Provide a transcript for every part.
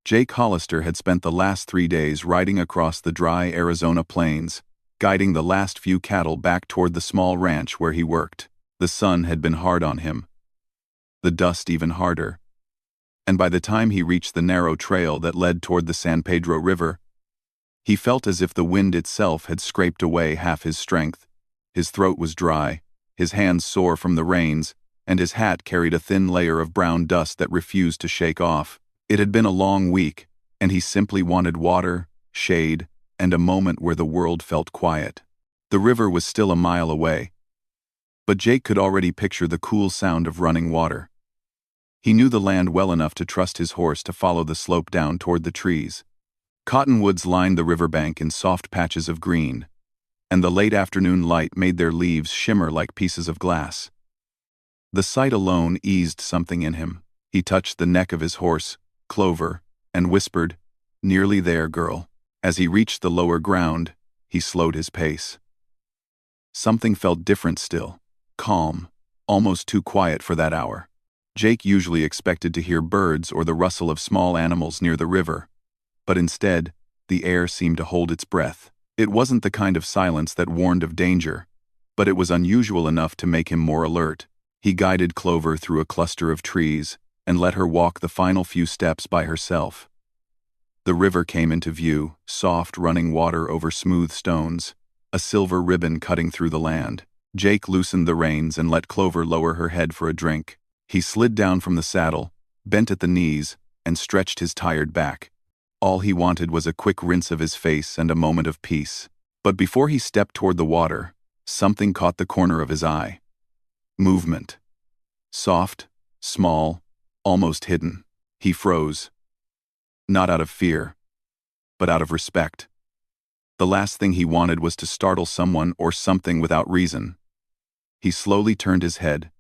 Jake Hollister had spent the last 3 days riding across the dry Arizona plains, guiding the last few cattle back toward the small ranch where he worked. The sun had been hard on him, the dust even harder, and by the time he reached the narrow trail that led toward the San Pedro River, he felt as if the wind itself had scraped away half his strength. His throat was dry, his hands sore from the rains, and his hat carried a thin layer of brown dust that refused to shake off. It had been a long week, and he simply wanted water, shade, and a moment where the world felt quiet. The river was still a mile away, but Jake could already picture the cool sound of running water. He knew the land well enough to trust his horse to follow the slope down toward the trees. Cottonwoods lined the riverbank in soft patches of green, and the late afternoon light made their leaves shimmer like pieces of glass. The sight alone eased something in him. He touched the neck of his horse, Clover, and whispered, "Nearly there, girl." As he reached the lower ground, he slowed his pace. Something felt different still, calm, almost too quiet for that hour. Jake usually expected to hear birds or the rustle of small animals near the river, but instead, the air seemed to hold its breath. It wasn't the kind of silence that warned of danger, but it was unusual enough to make him more alert. He guided Clover through a cluster of trees and let her walk the final few steps by herself. The river came into view, soft running water over smooth stones, a silver ribbon cutting through the land. Jake loosened the reins and let Clover lower her head for a drink. He slid down from the saddle, bent at the knees, and stretched his tired back. All he wanted was a quick rinse of his face and a moment of peace. But before he stepped toward the water, something caught the corner of his eye. Movement. Soft, small, almost hidden. He froze. Not out of fear, but out of respect. The last thing he wanted was to startle someone or something without reason. He slowly turned his head,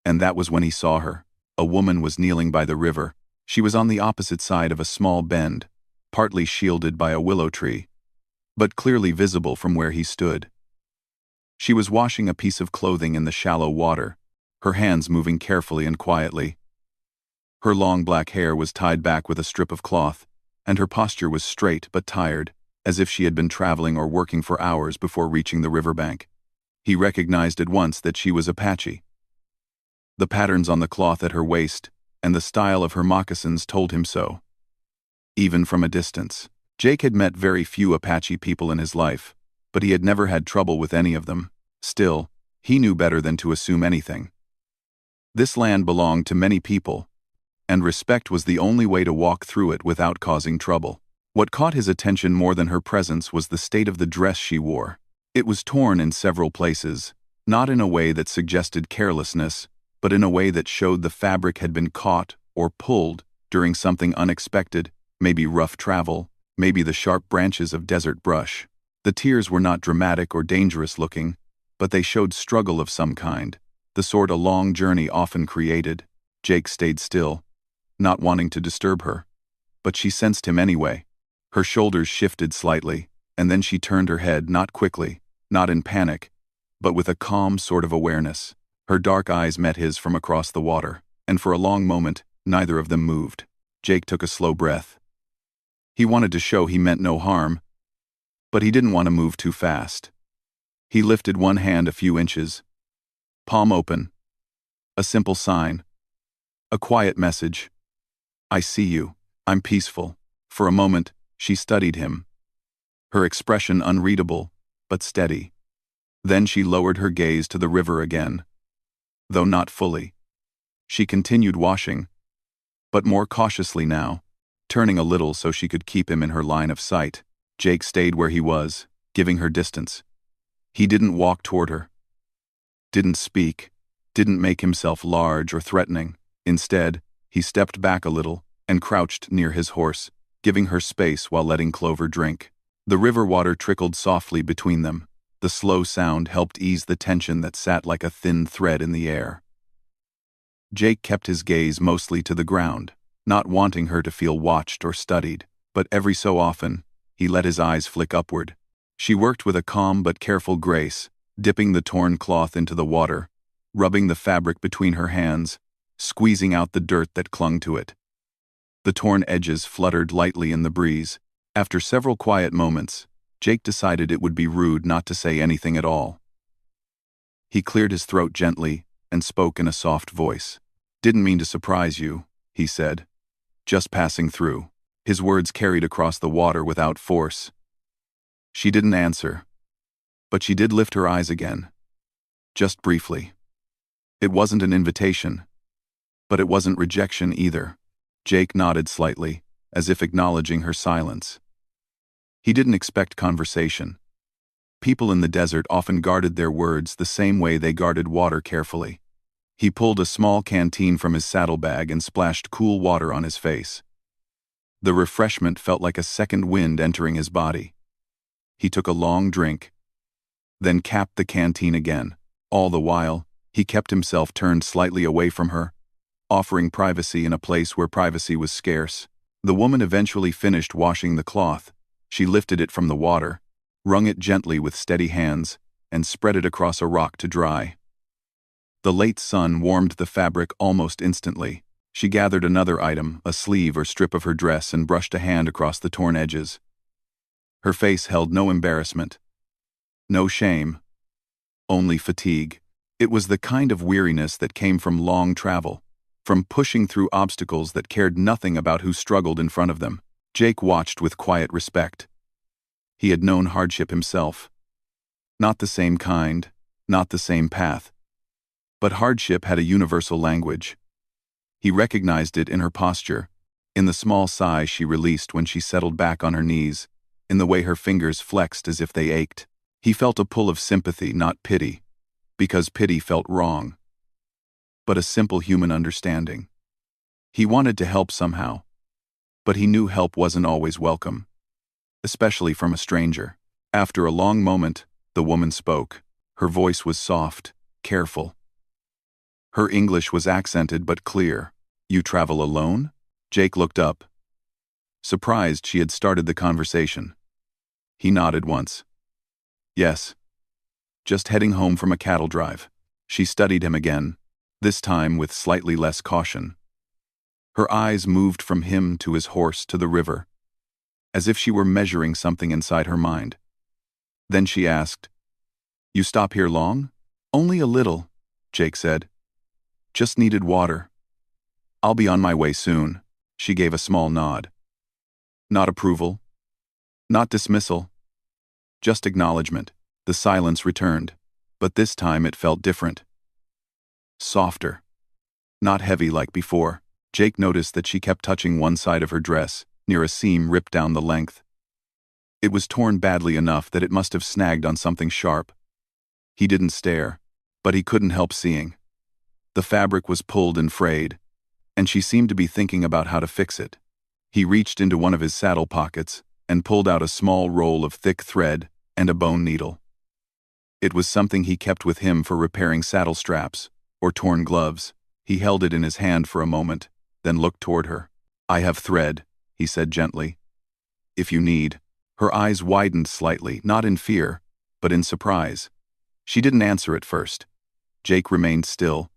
and that was when he saw her. A woman was kneeling by the river. She was on the opposite side of a small bend, partly shielded by a willow tree, but clearly visible from where he stood. She was washing a piece of clothing in the shallow water, her hands moving carefully and quietly. Her long black hair was tied back with a strip of cloth, and her posture was straight but tired, as if she had been traveling or working for hours before reaching the riverbank. He recognized at once that she was Apache. The patterns on the cloth at her waist and the style of her moccasins told him so. Even from a distance, Jake had met very few Apache people in his life, but he had never had trouble with any of them. Still, he knew better than to assume anything. This land belonged to many people, and respect was the only way to walk through it without causing trouble. What caught his attention more than her presence was the state of the dress she wore. It was torn in several places, not in a way that suggested carelessness, but in a way that showed the fabric had been caught or pulled during something unexpected, maybe rough travel, maybe the sharp branches of desert brush. The tears were not dramatic or dangerous looking, but they showed struggle of some kind, the sort a long journey often created. Jake stayed still, not wanting to disturb her, but she sensed him anyway. Her shoulders shifted slightly, and then she turned her head, not quickly, not in panic, but with a calm sort of awareness. Her dark eyes met his from across the water, and for a long moment, neither of them moved. Jake took a slow breath. He wanted to show he meant no harm, but he didn't want to move too fast. He lifted one hand a few inches, palm open. A simple sign. A quiet message. "I see you. I'm peaceful." For a moment, she studied him, her expression unreadable, but steady. Then she lowered her gaze to the river again, though not fully. She continued washing, but more cautiously now, turning a little so she could keep him in her line of sight. Jake stayed where he was, giving her distance. He didn't walk toward her, didn't speak, didn't make himself large or threatening. Instead, he stepped back a little and crouched near his horse, giving her space while letting Clover drink. The river water trickled softly between them. The slow sound helped ease the tension that sat like a thin thread in the air. Jake kept his gaze mostly to the ground, not wanting her to feel watched or studied, but every so often, he let his eyes flick upward. She worked with a calm but careful grace, dipping the torn cloth into the water, rubbing the fabric between her hands, squeezing out the dirt that clung to it. The torn edges fluttered lightly in the breeze. After several quiet moments, Jake decided it would be rude not to say anything at all. He cleared his throat gently and spoke in a soft voice. "Didn't mean to surprise you," he said. "Just passing through." His words carried across the water without force. She didn't answer, but she did lift her eyes again. Just briefly. It wasn't an invitation, but it wasn't rejection either. Jake nodded slightly, as if acknowledging her silence. He didn't expect conversation. People in the desert often guarded their words the same way they guarded water carefully. He pulled a small canteen from his saddlebag and splashed cool water on his face. The refreshment felt like a second wind entering his body. He took a long drink, then capped the canteen again. All the while, he kept himself turned slightly away from her, offering privacy in a place where privacy was scarce. The woman eventually finished washing the cloth. She lifted it from the water, wrung it gently with steady hands, and spread it across a rock to dry. The late sun warmed the fabric almost instantly. She gathered another item, a sleeve or strip of her dress, and brushed a hand across the torn edges. Her face held no embarrassment, no shame, only fatigue. It was the kind of weariness that came from long travel, from pushing through obstacles that cared nothing about who struggled in front of them. Jake watched with quiet respect. He had known hardship himself. Not the same kind, not the same path. But hardship had a universal language. He recognized it in her posture, in the small sigh she released when she settled back on her knees, in the way her fingers flexed as if they ached. He felt a pull of sympathy, not pity, because pity felt wrong, but a simple human understanding. He wanted to help somehow, but he knew help wasn't always welcome, especially from a stranger. After a long moment, the woman spoke. Her voice was soft, careful. Her English was accented but clear. "You travel alone?" Jake looked up, surprised she had started the conversation. He nodded once. "Yes. Just heading home from a cattle drive." She studied him again, this time with slightly less caution. Her eyes moved from him to his horse to the river, as if she were measuring something inside her mind. Then she asked, "You stop here long?" "Only a little," Jake said. "Just needed water. I'll be on my way soon." She gave a small nod. Not approval, not dismissal, just acknowledgement. The silence returned, but this time it felt different. Softer, not heavy like before. Jake noticed that she kept touching one side of her dress, near a seam ripped down the length. It was torn badly enough that it must have snagged on something sharp. He didn't stare, but he couldn't help seeing. The fabric was pulled and frayed, and she seemed to be thinking about how to fix it. He reached into one of his saddle pockets and pulled out a small roll of thick thread and a bone needle. It was something he kept with him for repairing saddle straps or torn gloves. He held it in his hand for a moment, then looked toward her. "I have thread," he said gently. "If you need." Her eyes widened slightly, not in fear, but in surprise. She didn't answer at first. Jake remained still,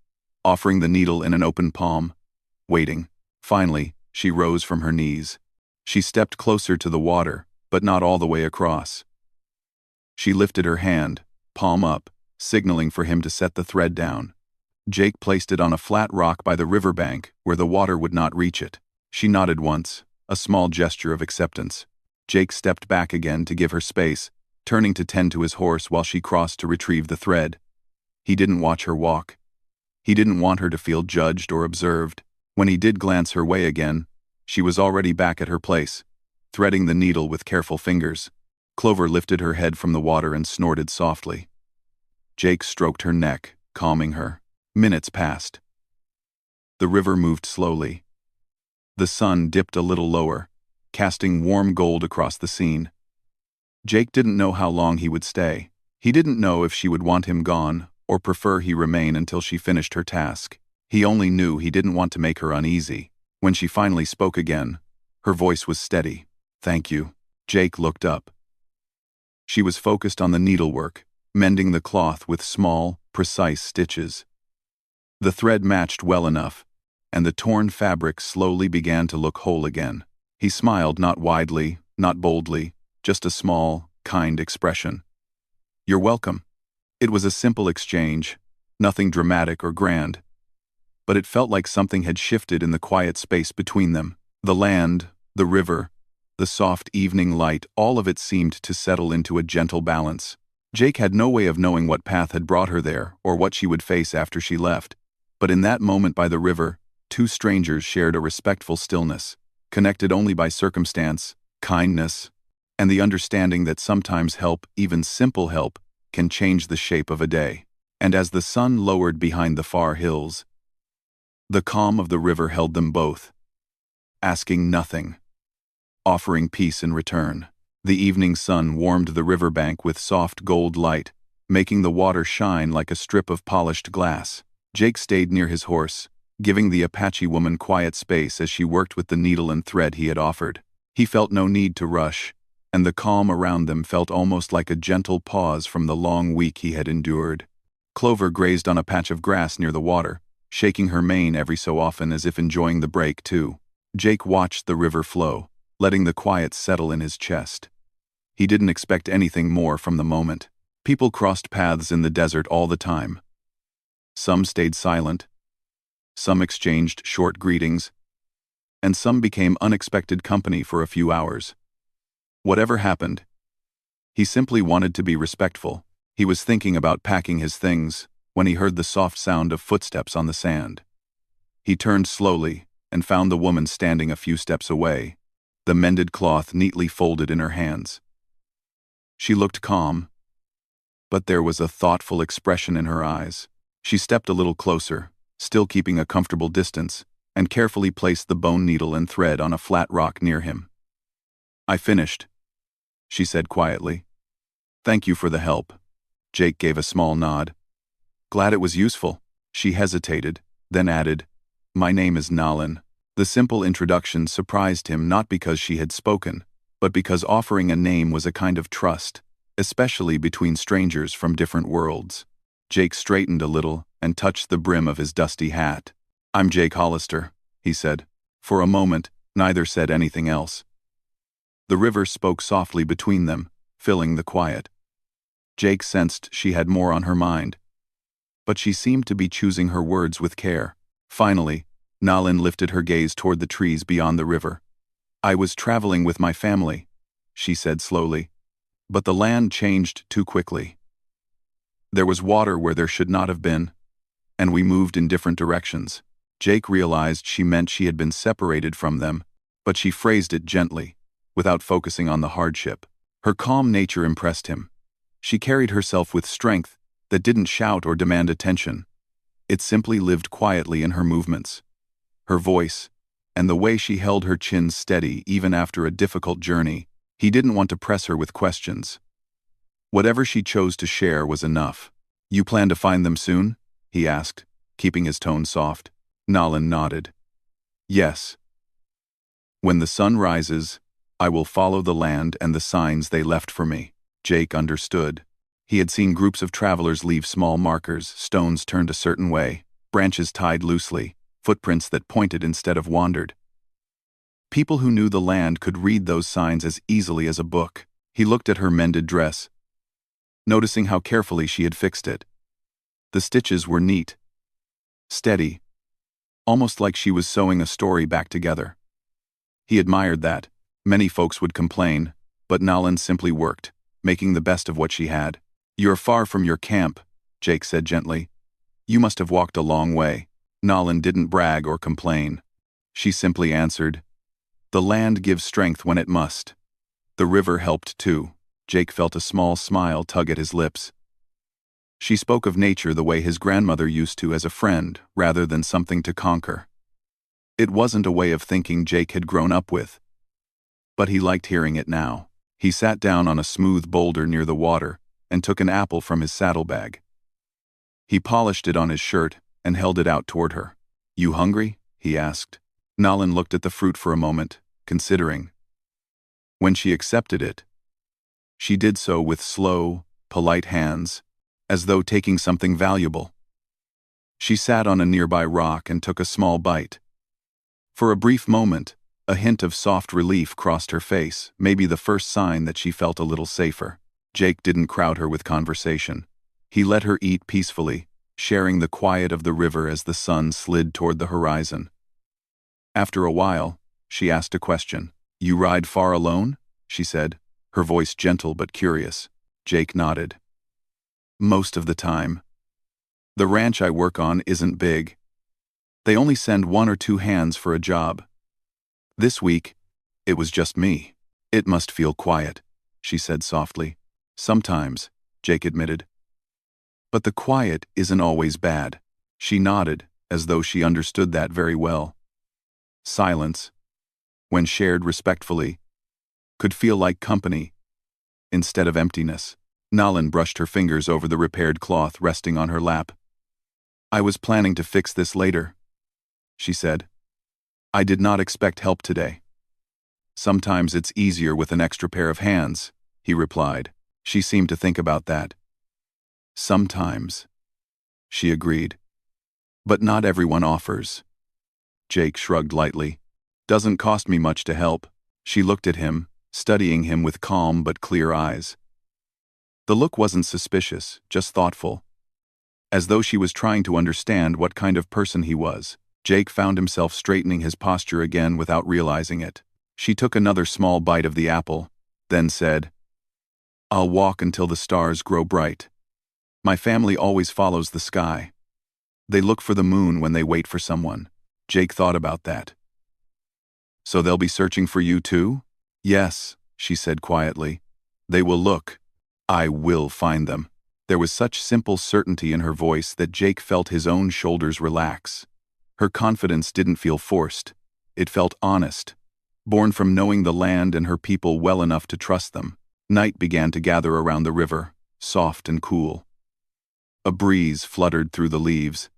offering the needle in an open palm, waiting. Finally, she rose from her knees. She stepped closer to the water, but not all the way across. She lifted her hand, palm up, signaling for him to set the thread down. Jake placed it on a flat rock by the riverbank where the water would not reach it. She nodded once, a small gesture of acceptance. Jake stepped back again to give her space, turning to tend to his horse while she crossed to retrieve the thread. He didn't watch her walk. He didn't want her to feel judged or observed. When he did glance her way again, she was already back at her place, threading the needle with careful fingers. Clover lifted her head from the water and snorted softly. Jake stroked her neck, calming her. Minutes passed. The river moved slowly. The sun dipped a little lower, casting warm gold across the scene. Jake didn't know how long he would stay. He didn't know if she would want him gone or prefer he remain until she finished her task. He only knew he didn't want to make her uneasy. When she finally spoke again, her voice was steady. "Thank you." Jake looked up. She was focused on the needlework, mending the cloth with small, precise stitches. The thread matched well enough, and the torn fabric slowly began to look whole again. He smiled, not widely, not boldly, just a small, kind expression. "You're welcome." It was a simple exchange, nothing dramatic or grand, but it felt like something had shifted in the quiet space between them. The land, the river, the soft evening light, all of it seemed to settle into a gentle balance. Jake had no way of knowing what path had brought her there or what she would face after she left, but in that moment by the river, two strangers shared a respectful stillness, connected only by circumstance, kindness, and the understanding that sometimes help, even simple help, can change the shape of a day. And as the sun lowered behind the far hills, the calm of the river held them both, asking nothing, offering peace in return. The evening sun warmed the riverbank with soft gold light, making the water shine like a strip of polished glass. Jake stayed near his horse, giving the Apache woman quiet space as she worked with the needle and thread he had offered. He felt no need to rush, and the calm around them felt almost like a gentle pause from the long week he had endured. Clover grazed on a patch of grass near the water, shaking her mane every so often as if enjoying the break too. Jake watched the river flow, letting the quiet settle in his chest. He didn't expect anything more from the moment. People crossed paths in the desert all the time. Some stayed silent, some exchanged short greetings, and some became unexpected company for a few hours. Whatever happened, he simply wanted to be respectful. He was thinking about packing his things when he heard the soft sound of footsteps on the sand. He turned slowly and found the woman standing a few steps away, the mended cloth neatly folded in her hands. She looked calm, but there was a thoughtful expression in her eyes. She stepped a little closer, still keeping a comfortable distance, and carefully placed the bone needle and thread on a flat rock near him. "I finished," she said quietly. "Thank you for the help." Jake gave a small nod. "Glad it was useful." She hesitated, then added, "My name is Nalin." The simple introduction surprised him not because she had spoken, but because offering a name was a kind of trust, especially between strangers from different worlds. Jake straightened a little and touched the brim of his dusty hat. "I'm Jake Hollister," he said. For a moment, neither said anything else. The river spoke softly between them, filling the quiet. Jake sensed she had more on her mind, but she seemed to be choosing her words with care. Finally, Nalin lifted her gaze toward the trees beyond the river. "I was traveling with my family," she said slowly, "but the land changed too quickly. There was water where there should not have been, and we moved in different directions." Jake realized she meant she had been separated from them, but she phrased it gently, without focusing on the hardship. Her calm nature impressed him. She carried herself with strength that didn't shout or demand attention. It simply lived quietly in her movements, her voice, and the way she held her chin steady even after a difficult journey. He didn't want to press her with questions. Whatever she chose to share was enough. "You plan to find them soon?" he asked, keeping his tone soft. Nalin nodded. "Yes. When the sun rises, I will follow the land and the signs they left for me." Jake understood. He had seen groups of travelers leave small markers, stones turned a certain way, branches tied loosely, footprints that pointed instead of wandered. People who knew the land could read those signs as easily as a book. He looked at her mended dress, noticing how carefully she had fixed it. The stitches were neat, steady, almost like she was sewing a story back together. He admired that. Many folks would complain, but Nalin simply worked, making the best of what she had. "You're far from your camp," Jake said gently. "You must have walked a long way." Nalin didn't brag or complain. She simply answered, "The land gives strength when it must." The river helped too. Jake felt a small smile tug at his lips. She spoke of nature the way his grandmother used to, as a friend, rather than something to conquer. It wasn't a way of thinking Jake had grown up with, but he liked hearing it now. He sat down on a smooth boulder near the water and took an apple from his saddlebag. He polished it on his shirt and held it out toward her. "You hungry?" he asked. Nalin looked at the fruit for a moment, considering. When she accepted it, she did so with slow, polite hands, as though taking something valuable. She sat on a nearby rock and took a small bite. For a brief moment, a hint of soft relief crossed her face, maybe the first sign that she felt a little safer. Jake didn't crowd her with conversation. He let her eat peacefully, sharing the quiet of the river as the sun slid toward the horizon. After a while, she asked a question. "You ride far alone?" she said, her voice gentle but curious. Jake nodded. "Most of the time. The ranch I work on isn't big. They only send 1 or 2 hands for a job. This week, it was just me." "It must feel quiet," she said softly. "Sometimes," Jake admitted. "But the quiet isn't always bad." She nodded, as though she understood that very well. Silence, when shared respectfully, could feel like company instead of emptiness. Nalin brushed her fingers over the repaired cloth resting on her lap. "I was planning to fix this later," she said. "I did not expect help today." "Sometimes it's easier with an extra pair of hands," he replied. She seemed to think about that. "Sometimes," she agreed. "But not everyone offers." Jake shrugged lightly. "Doesn't cost me much to help." She looked at him, studying him with calm but clear eyes. The look wasn't suspicious, just thoughtful, as though she was trying to understand what kind of person he was. Jake found himself straightening his posture again without realizing it. She took another small bite of the apple, then said, "I'll walk until the stars grow bright. My family always follows the sky. They look for the moon when they wait for someone." Jake thought about that. "So they'll be searching for you too?" "Yes," she said quietly. "They will look. I will find them." There was such simple certainty in her voice that Jake felt his own shoulders relax. Her confidence didn't feel forced. It felt honest, born from knowing the land and her people well enough to trust them. Night began to gather around the river, soft and cool. A breeze fluttered through the leaves,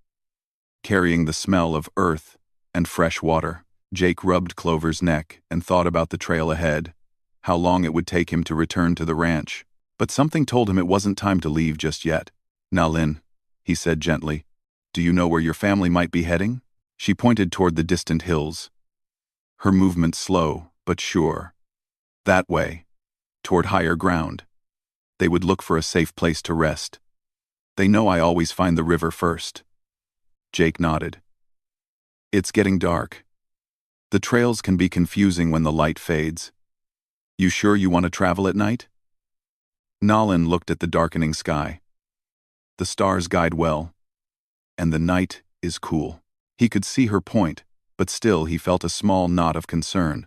carrying the smell of earth and fresh water. Jake rubbed Clover's neck and thought about the trail ahead, how long it would take him to return to the ranch. But something told him it wasn't time to leave just yet. "Nalin," he said gently, "do you know where your family might be heading?" She pointed toward the distant hills, her movement slow but sure. "That way, toward higher ground. They would look for a safe place to rest. They know I always find the river first." Jake nodded. "It's getting dark. The trails can be confusing when the light fades. You sure you want to travel at night?" Nalin looked at the darkening sky. "The stars guide well, and the night is cool." He could see her point, but still he felt a small knot of concern.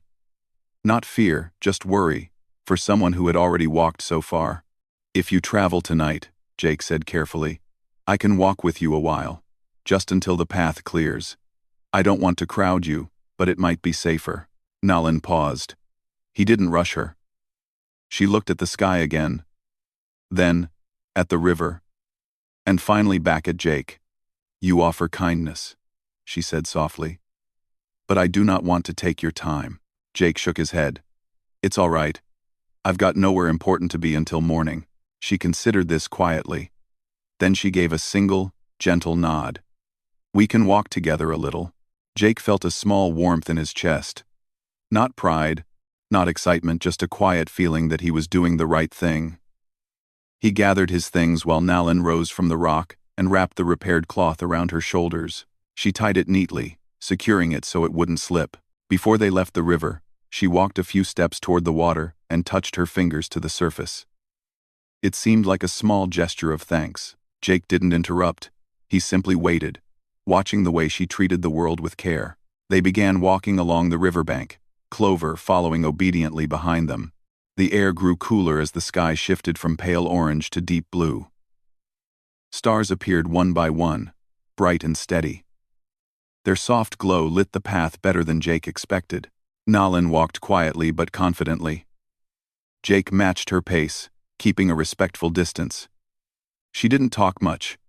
Not fear, just worry, for someone who had already walked so far. "If you travel tonight," Jake said carefully, "I can walk with you a while, just until the path clears. I don't want to crowd you, but it might be safer." Nalin paused. He didn't rush her. She looked at the sky again, then at the river, and finally back at Jake. "You offer kindness," she said softly, "but I do not want to take your time." Jake shook his head. "It's all right. I've got nowhere important to be until morning." She considered this quietly. Then she gave a single, gentle nod. "We can walk together a little." Jake felt a small warmth in his chest. Not pride, not excitement, just a quiet feeling that he was doing the right thing. He gathered his things while Nalin rose from the rock and wrapped the repaired cloth around her shoulders. She tied it neatly, securing it so it wouldn't slip. Before they left the river, she walked a few steps toward the water and touched her fingers to the surface. It seemed like a small gesture of thanks. Jake didn't interrupt. He simply waited, watching the way she treated the world with care. They began walking along the riverbank, Clover following obediently behind them. The air grew cooler as the sky shifted from pale orange to deep blue. Stars appeared one by one, bright and steady. Their soft glow lit the path better than Jake expected. Nalin walked quietly but confidently. Jake matched her pace, keeping a respectful distance. She didn't talk much,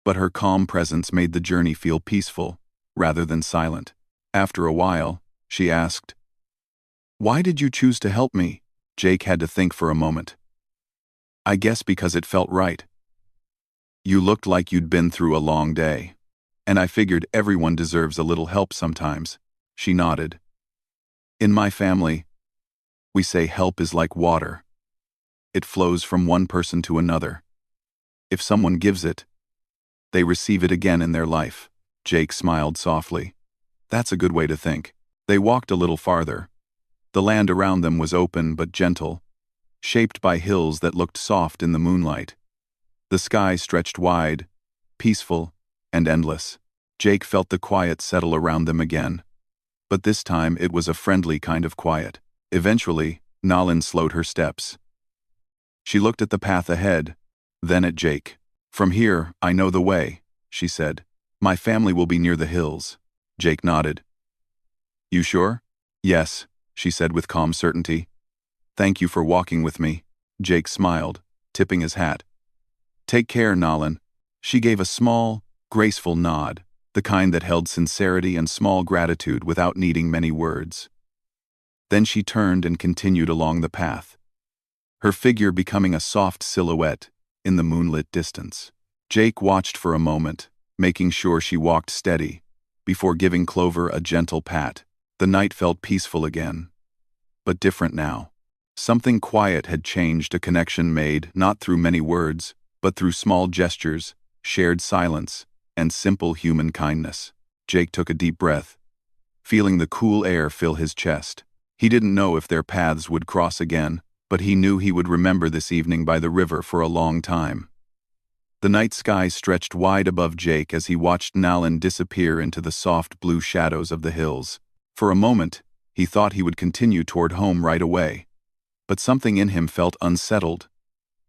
but her calm presence made the journey feel peaceful, rather than silent. After a while, she asked, "Why did you choose to help me?" Jake had to think for a moment. "I guess because it felt right. You looked like you'd been through a long day." And I figured everyone deserves a little help sometimes. She nodded. In my family, we say help is like water. It flows from one person to another. If someone gives it, they receive it again in their life. Jake smiled softly. That's a good way to think. They walked a little farther. The land around them was open but gentle, shaped by hills that looked soft in the moonlight. The sky stretched wide, peaceful, and endless. Jake felt the quiet settle around them again. But this time it was a friendly kind of quiet. Eventually, Nalin slowed her steps. She looked at the path ahead, then at Jake. From here, I know the way, she said. My family will be near the hills. Jake nodded. You sure? Yes, she said with calm certainty. Thank you for walking with me. Jake smiled, tipping his hat. Take care, Nalin. She gave a small, graceful nod, the kind that held sincerity and small gratitude without needing many words. Then she turned and continued along the path, her figure becoming a soft silhouette in the moonlit distance. Jake watched for a moment, making sure she walked steady, before giving Clover a gentle pat. The night felt peaceful again, but different now. Something quiet had changed, a connection made not through many words, but through small gestures, shared silence, and simple human kindness. Jake took a deep breath, feeling the cool air fill his chest. He didn't know if their paths would cross again, but he knew he would remember this evening by the river for a long time. The night sky stretched wide above Jake as he watched Nalin disappear into the soft blue shadows of the hills. For a moment, he thought he would continue toward home right away. But something in him felt unsettled.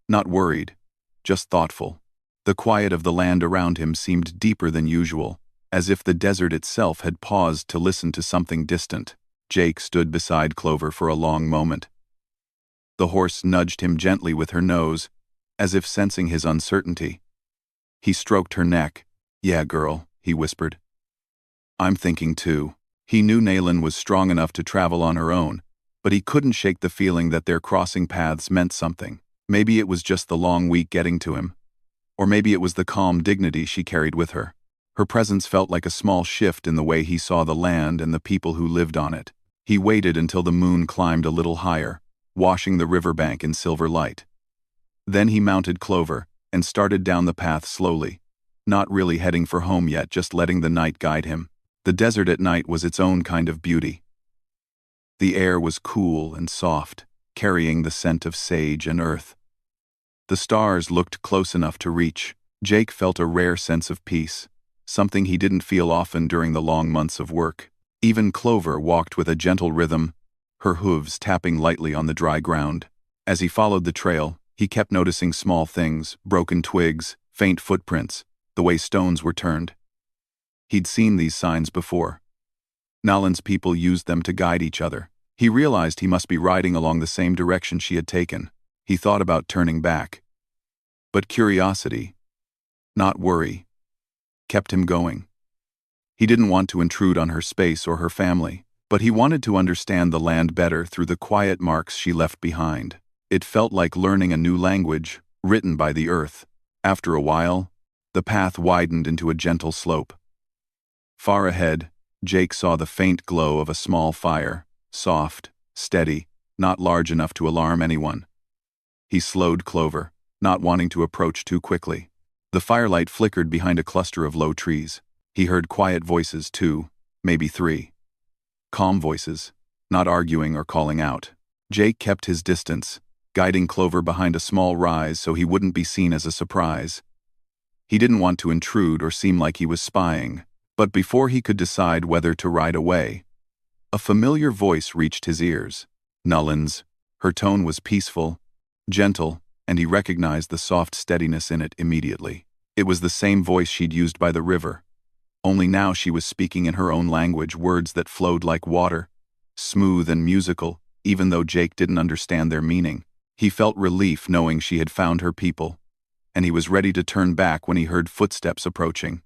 Not worried, just thoughtful. The quiet of the land around him seemed deeper than usual, as if the desert itself had paused to listen to something distant. Jake stood beside Clover for a long moment. The horse nudged him gently with her nose, as if sensing his uncertainty. He stroked her neck. Yeah, girl, he whispered. I'm thinking too. He knew Nalin was strong enough to travel on her own, but he couldn't shake the feeling that their crossing paths meant something. Maybe it was just the long week getting to him. Or maybe it was the calm dignity she carried with her. Her presence felt like a small shift in the way he saw the land and the people who lived on it. He waited until the moon climbed a little higher, washing the riverbank in silver light. Then he mounted Clover and started down the path slowly, not really heading for home yet, just letting the night guide him. The desert at night was its own kind of beauty. The air was cool and soft, carrying the scent of sage and earth. The stars looked close enough to reach. Jake felt a rare sense of peace, something he didn't feel often during the long months of work. Even Clover walked with a gentle rhythm, her hooves tapping lightly on the dry ground. As he followed the trail, he kept noticing small things, broken twigs, faint footprints, the way stones were turned. He'd seen these signs before. Nalin's people used them to guide each other. He realized he must be riding along the same direction she had taken. He thought about turning back. But curiosity, not worry, kept him going. He didn't want to intrude on her space or her family, but he wanted to understand the land better through the quiet marks she left behind. It felt like learning a new language, written by the earth. After a while, the path widened into a gentle slope. Far ahead, Jake saw the faint glow of a small fire, soft, steady, not large enough to alarm anyone. He slowed Clover, not wanting to approach too quickly. The firelight flickered behind a cluster of low trees. He heard quiet voices, 2, maybe 3. Calm voices, not arguing or calling out. Jake kept his distance, guiding Clover behind a small rise so he wouldn't be seen as a surprise. He didn't want to intrude or seem like he was spying, but before he could decide whether to ride away, a familiar voice reached his ears. Nalin's. Her tone was peaceful, gentle, and he recognized the soft steadiness in it immediately. It was the same voice she'd used by the river, only now she was speaking in her own language, words that flowed like water, smooth and musical, even though Jake didn't understand their meaning. He felt relief knowing she had found her people, and he was ready to turn back when he heard footsteps approaching.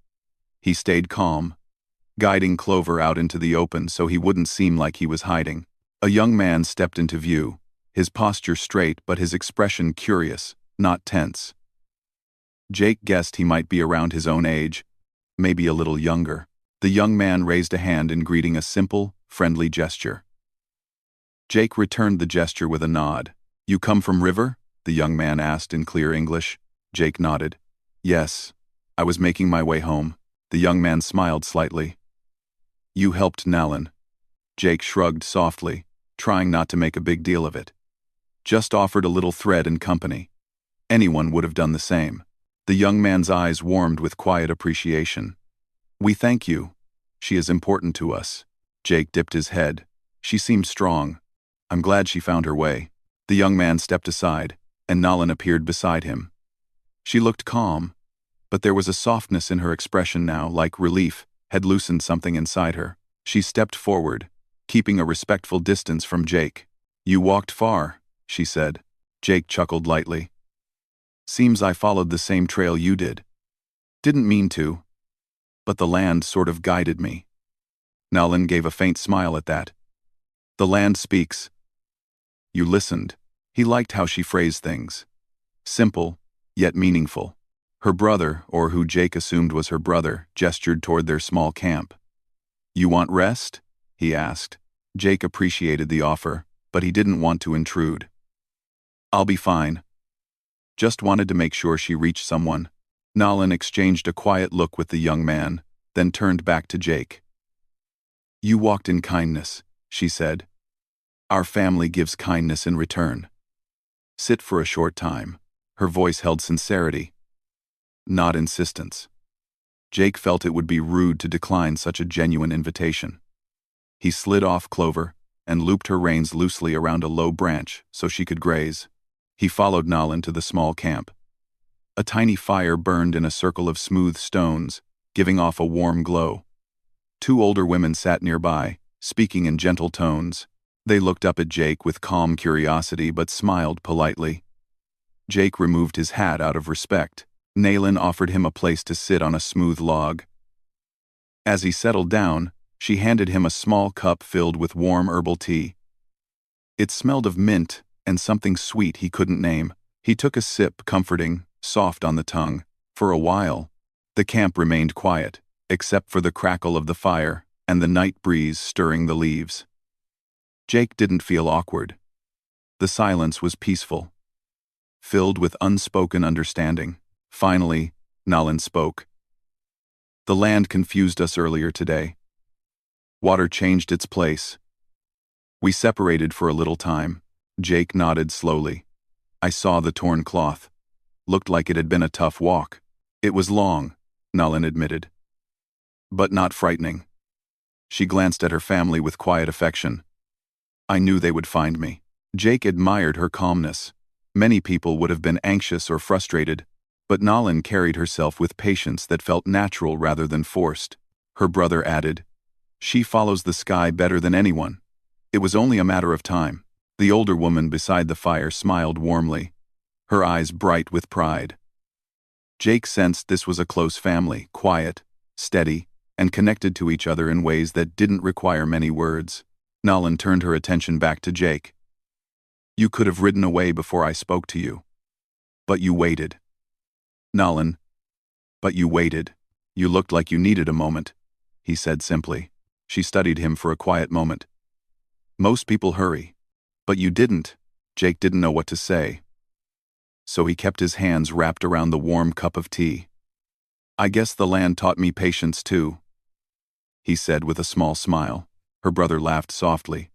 He stayed calm, guiding Clover out into the open so he wouldn't seem like he was hiding. A young man stepped into view, his posture straight but his expression curious, not tense. Jake guessed he might be around his own age, maybe a little younger. The young man raised a hand in greeting, a simple, friendly gesture. Jake returned the gesture with a nod. "You come from River?" the young man asked in clear English. Jake nodded. "Yes. I was making my way home." The young man smiled slightly. "You helped Nalan." Jake shrugged softly, trying not to make a big deal of it. "Just offered a little thread and company. Anyone would have done the same." The young man's eyes warmed with quiet appreciation. "We thank you. She is important to us." Jake dipped his head. "She seemed strong. I'm glad she found her way." The young man stepped aside, and Nalan appeared beside him. She looked calm, but there was a softness in her expression now, like relief had loosened something inside her. She stepped forward, keeping a respectful distance from Jake. "You walked far," she said. Jake chuckled lightly. "Seems I followed the same trail you did. Didn't mean to, but the land sort of guided me." Nalan gave a faint smile at that. "The land speaks." "You listened." He liked how she phrased things. Simple, yet meaningful. Her brother, or who Jake assumed was her brother, gestured toward their small camp. "You want rest?" he asked. Jake appreciated the offer, but he didn't want to intrude. "I'll be fine. Just wanted to make sure she reached someone." Nalan exchanged a quiet look with the young man, then turned back to Jake. "You walked in kindness," she said. "Our family gives kindness in return. Sit for a short time." Her voice held sincerity, not insistence. Jake felt it would be rude to decline such a genuine invitation. He slid off Clover and looped her reins loosely around a low branch so she could graze. He followed Nalan to the small camp. A tiny fire burned in a circle of smooth stones, giving off a warm glow. Two older women sat nearby, speaking in gentle tones. They looked up at Jake with calm curiosity but smiled politely. Jake removed his hat out of respect. Nalan offered him a place to sit on a smooth log. As he settled down, she handed him a small cup filled with warm herbal tea. It smelled of mint and something sweet he couldn't name. He took a sip, comforting, soft on the tongue. For a while, the camp remained quiet, except for the crackle of the fire and the night breeze stirring the leaves. Jake didn't feel awkward. The silence was peaceful, filled with unspoken understanding. Finally, Nalan spoke. "The land confused us earlier today. Water changed its place. We separated for a little time." Jake nodded slowly. "I saw the torn cloth. Looked like it had been a tough walk." "It was long," Nalan admitted. "But not frightening." She glanced at her family with quiet affection. "I knew they would find me." Jake admired her calmness. Many people would have been anxious or frustrated, but Nalan carried herself with patience that felt natural rather than forced. Her brother added, "She follows the sky better than anyone. It was only a matter of time." The older woman beside the fire smiled warmly, her eyes bright with pride. Jake sensed this was a close family, quiet, steady, and connected to each other in ways that didn't require many words. Nalan turned her attention back to Jake. "You could have ridden away before I spoke to you. But you waited." "Nalan, but you waited. You looked like you needed a moment," he said simply. She studied him for a quiet moment. "Most people hurry. But you didn't." Jake didn't know what to say, so he kept his hands wrapped around the warm cup of tea. "I guess the land taught me patience too," he said with a small smile. Her brother laughed softly.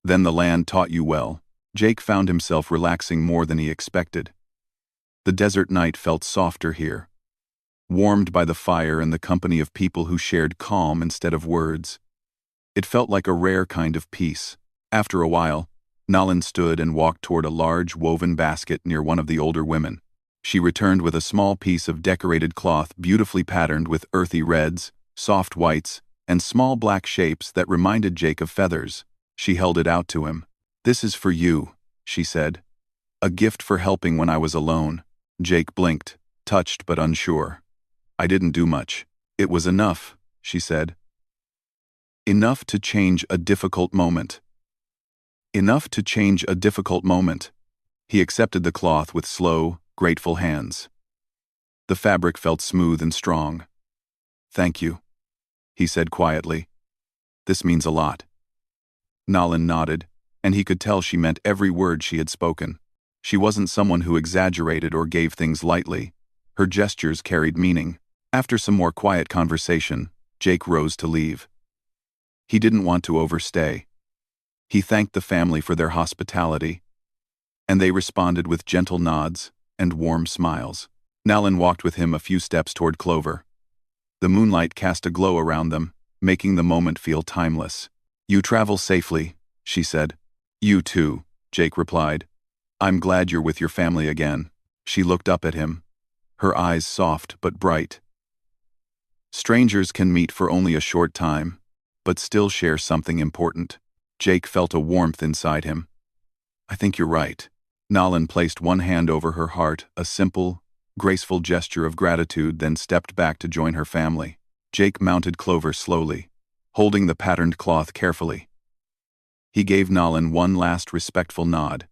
"Then the land taught you well." Jake found himself relaxing more than he expected. The desert night felt softer here, warmed by the fire and the company of people who shared calm instead of words. It felt like a rare kind of peace. After a while, Nalan stood and walked toward a large woven basket near one of the older women. She returned with a small piece of decorated cloth beautifully patterned with earthy reds, soft whites, and small black shapes that reminded Jake of feathers. She held it out to him. "This is for you," she said. "A gift for helping when I was alone." Jake blinked, touched but unsure. "I didn't do much." "It was enough," she said. "Enough to change a difficult moment." Enough to change a difficult moment. He accepted the cloth with slow, grateful hands. The fabric felt smooth and strong. "Thank you," he said quietly. "This means a lot." Nalin nodded, and he could tell she meant every word she had spoken. She wasn't someone who exaggerated or gave things lightly. Her gestures carried meaning. After some more quiet conversation, Jake rose to leave. He didn't want to overstay. He thanked the family for their hospitality, and they responded with gentle nods and warm smiles. Nalin walked with him a few steps toward Clover. The moonlight cast a glow around them, making the moment feel timeless. "You travel safely," she said. "You too," Jake replied. "I'm glad you're with your family again." She looked up at him, her eyes soft but bright. Strangers can meet for only a short time, but still share something important. Jake felt a warmth inside him. "I think you're right." Nalin placed one hand over her heart, a simple, graceful gesture of gratitude, then stepped back to join her family. Jake mounted Clover slowly, holding the patterned cloth carefully. He gave Nalin one last respectful nod,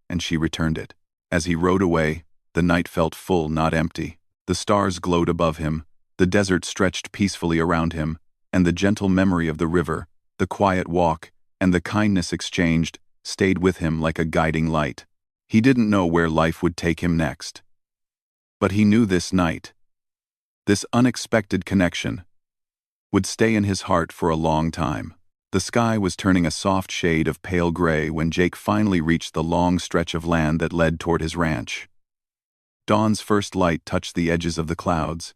and she returned it. As he rode away, the night felt full, not empty. The stars glowed above him, the desert stretched peacefully around him, and the gentle memory of the river, the quiet walk, and the kindness exchanged stayed with him like a guiding light. He didn't know where life would take him next. But he knew this night, this unexpected connection, would stay in his heart for a long time. The sky was turning a soft shade of pale gray when Jake finally reached the long stretch of land that led toward his ranch. Dawn's first light touched the edges of the clouds,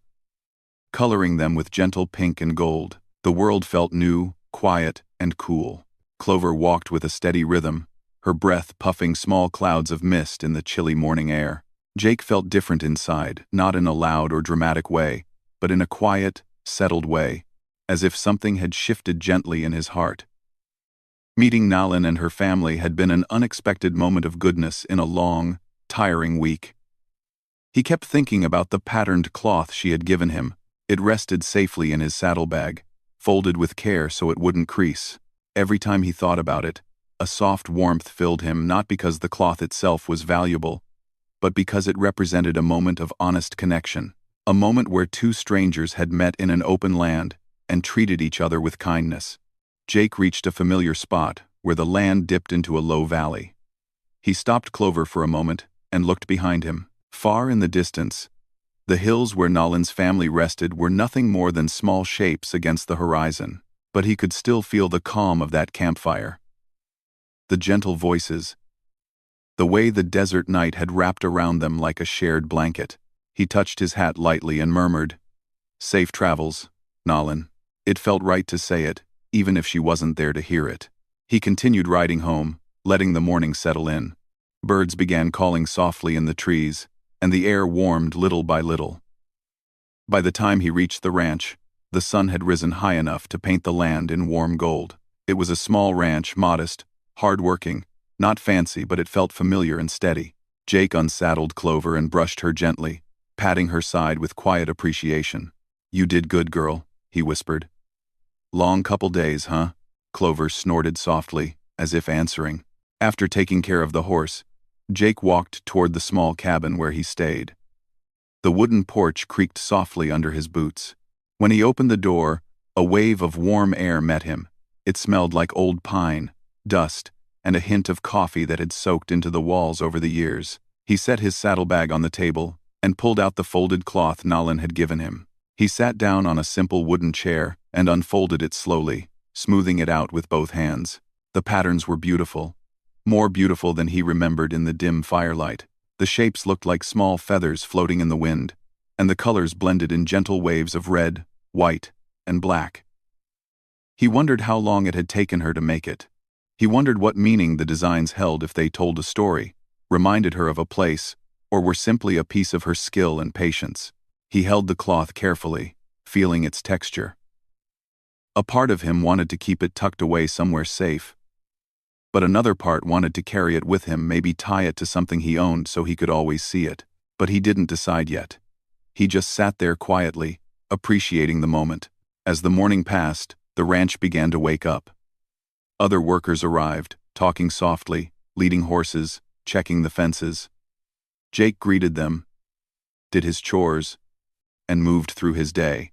coloring them with gentle pink and gold. The world felt new, quiet, and cool. Clover walked with a steady rhythm, her breath puffing small clouds of mist in the chilly morning air. Jake felt different inside, not in a loud or dramatic way, but in a quiet, settled way, as if something had shifted gently in his heart. Meeting Nalin and her family had been an unexpected moment of goodness in a long, tiring week. He kept thinking about the patterned cloth she had given him. It rested safely in his saddlebag, folded with care so it wouldn't crease. Every time he thought about it, a soft warmth filled him, not because the cloth itself was valuable, but because it represented a moment of honest connection, a moment where two strangers had met in an open land and treated each other with kindness. Jake reached a familiar spot where the land dipped into a low valley. He stopped Clover for a moment and looked behind him. Far in the distance, the hills where Nalin's family rested were nothing more than small shapes against the horizon, but he could still feel the calm of that campfire. The gentle voices, the way the desert night had wrapped around them like a shared blanket. He touched his hat lightly and murmured, "Safe travels, Nalin." It felt right to say it, even if she wasn't there to hear it. He continued riding home, letting the morning settle in. Birds began calling softly in the trees, and the air warmed little by little. By the time he reached the ranch, the sun had risen high enough to paint the land in warm gold. It was a small ranch, modest, hard-working, not fancy, but it felt familiar and steady. Jake unsaddled Clover and brushed her gently, patting her side with quiet appreciation. "You did good, girl," he whispered. "Long couple days, huh?" Clover snorted softly, as if answering. After taking care of the horse, Jake walked toward the small cabin where he stayed. The wooden porch creaked softly under his boots. When he opened the door, a wave of warm air met him. It smelled like old pine, dust, and a hint of coffee that had soaked into the walls over the years. He set his saddlebag on the table and pulled out the folded cloth Nalin had given him. He sat down on a simple wooden chair and unfolded it slowly, smoothing it out with both hands. The patterns were beautiful, more beautiful than he remembered in the dim firelight. The shapes looked like small feathers floating in the wind, and the colors blended in gentle waves of red, white, and black. He wondered how long it had taken her to make it. He wondered what meaning the designs held, if they told a story, reminded her of a place, or were simply a piece of her skill and patience. He held the cloth carefully, feeling its texture. A part of him wanted to keep it tucked away somewhere safe, but another part wanted to carry it with him, maybe tie it to something he owned so he could always see it. But he didn't decide yet. He just sat there quietly, appreciating the moment. As the morning passed, the ranch began to wake up. Other workers arrived, talking softly, leading horses, checking the fences. Jake greeted them, did his chores, and moved through his day.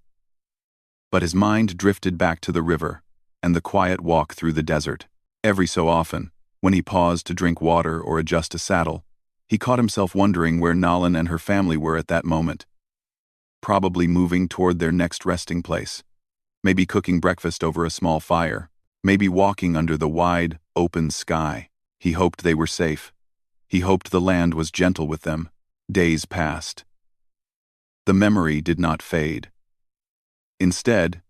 But his mind drifted back to the river and the quiet walk through the desert. Every so often, when he paused to drink water or adjust a saddle, he caught himself wondering where Nalin and her family were at that moment. Probably moving toward their next resting place. Maybe cooking breakfast over a small fire. Maybe walking under the wide, open sky. He hoped they were safe. He hoped the land was gentle with them. Days passed. The memory did not fade. Instead,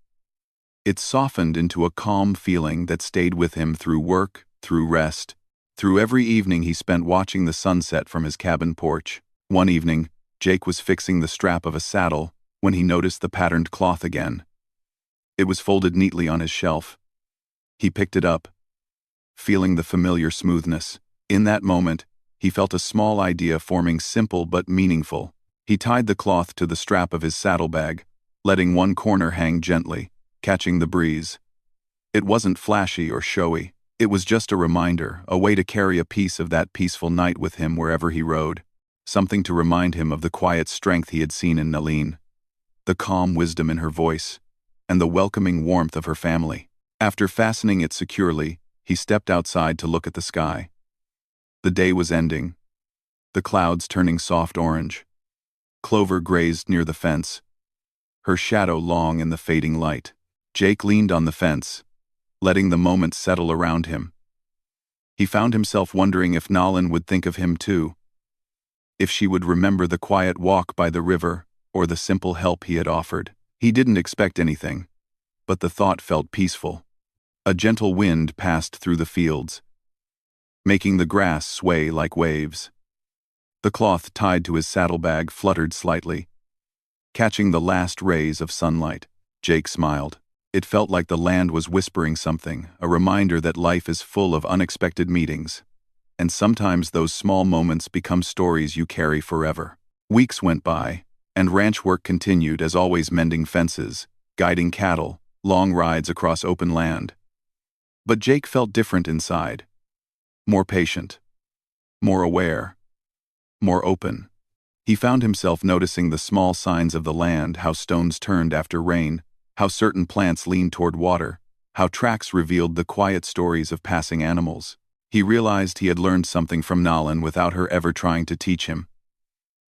it softened into a calm feeling that stayed with him through work, through rest, through every evening he spent watching the sunset from his cabin porch. One evening, Jake was fixing the strap of a saddle when he noticed the patterned cloth again. It was folded neatly on his shelf. He picked it up, feeling the familiar smoothness. In that moment, he felt a small idea forming, simple but meaningful. He tied the cloth to the strap of his saddlebag, letting one corner hang gently, catching the breeze. It wasn't flashy or showy. It was just a reminder, a way to carry a piece of that peaceful night with him wherever he rode. Something to remind him of the quiet strength he had seen in Nalin, the calm wisdom in her voice, and the welcoming warmth of her family. After fastening it securely, he stepped outside to look at the sky. The day was ending, the clouds turning soft orange. Clover grazed near the fence, her shadow long in the fading light. Jake leaned on the fence, letting the moment settle around him. He found himself wondering if Nalin would think of him too, if she would remember the quiet walk by the river or the simple help he had offered. He didn't expect anything, but the thought felt peaceful. A gentle wind passed through the fields, making the grass sway like waves. The cloth tied to his saddlebag fluttered slightly, catching the last rays of sunlight. Jake smiled. It felt like the land was whispering something, a reminder that life is full of unexpected meetings. And sometimes those small moments become stories you carry forever. Weeks went by, and ranch work continued, as always, mending fences, guiding cattle, long rides across open land. But Jake felt different inside. More patient, more aware, more open. He found himself noticing the small signs of the land, how stones turned after rain, how certain plants leaned toward water, how tracks revealed the quiet stories of passing animals. He realized he had learned something from Nalin without her ever trying to teach him.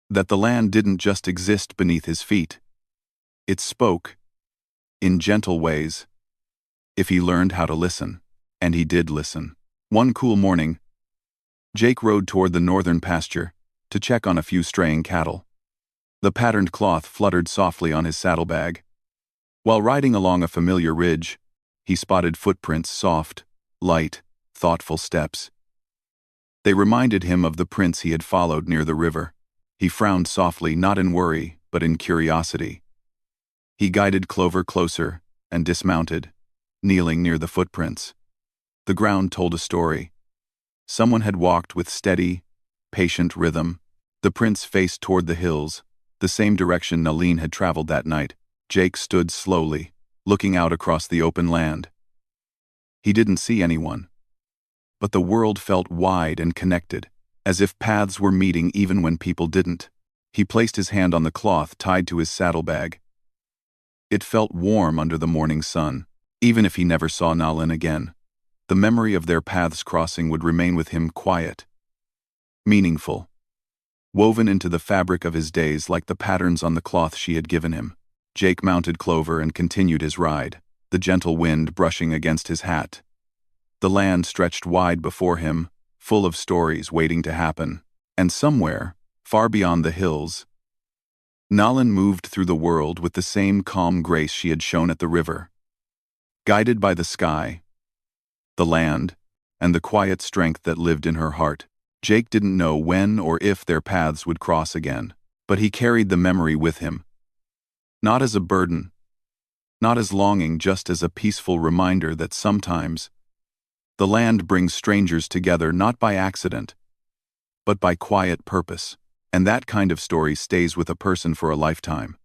That the land didn't just exist beneath his feet. It spoke, in gentle ways, if he learned how to listen. And he did listen. One cool morning, Jake rode toward the northern pasture to check on a few straying cattle. The patterned cloth fluttered softly on his saddlebag. While riding along a familiar ridge, he spotted footprints, soft, light, thoughtful steps. They reminded him of the prints he had followed near the river. He frowned softly, not in worry, but in curiosity. He guided Clover closer and dismounted, kneeling near the footprints. The ground told a story. Someone had walked with steady, patient rhythm. The prints faced toward the hills, the same direction Nalin had traveled that night. Jake stood slowly, looking out across the open land. He didn't see anyone, but the world felt wide and connected, as if paths were meeting even when people didn't. He placed his hand on the cloth tied to his saddlebag. It felt warm under the morning sun. Even if he never saw Nalin again, the memory of their paths crossing would remain with him, quiet, meaningful, woven into the fabric of his days like the patterns on the cloth she had given him. Jake mounted Clover and continued his ride, the gentle wind brushing against his hat. The land stretched wide before him, full of stories waiting to happen. And somewhere, far beyond the hills, Nalin moved through the world with the same calm grace she had shown at the river. Guided by the sky, the land, and the quiet strength that lived in her heart. Jake didn't know when or if their paths would cross again, but he carried the memory with him. Not as a burden, not as longing, just as a peaceful reminder that sometimes the land brings strangers together not by accident, but by quiet purpose. And that kind of story stays with a person for a lifetime.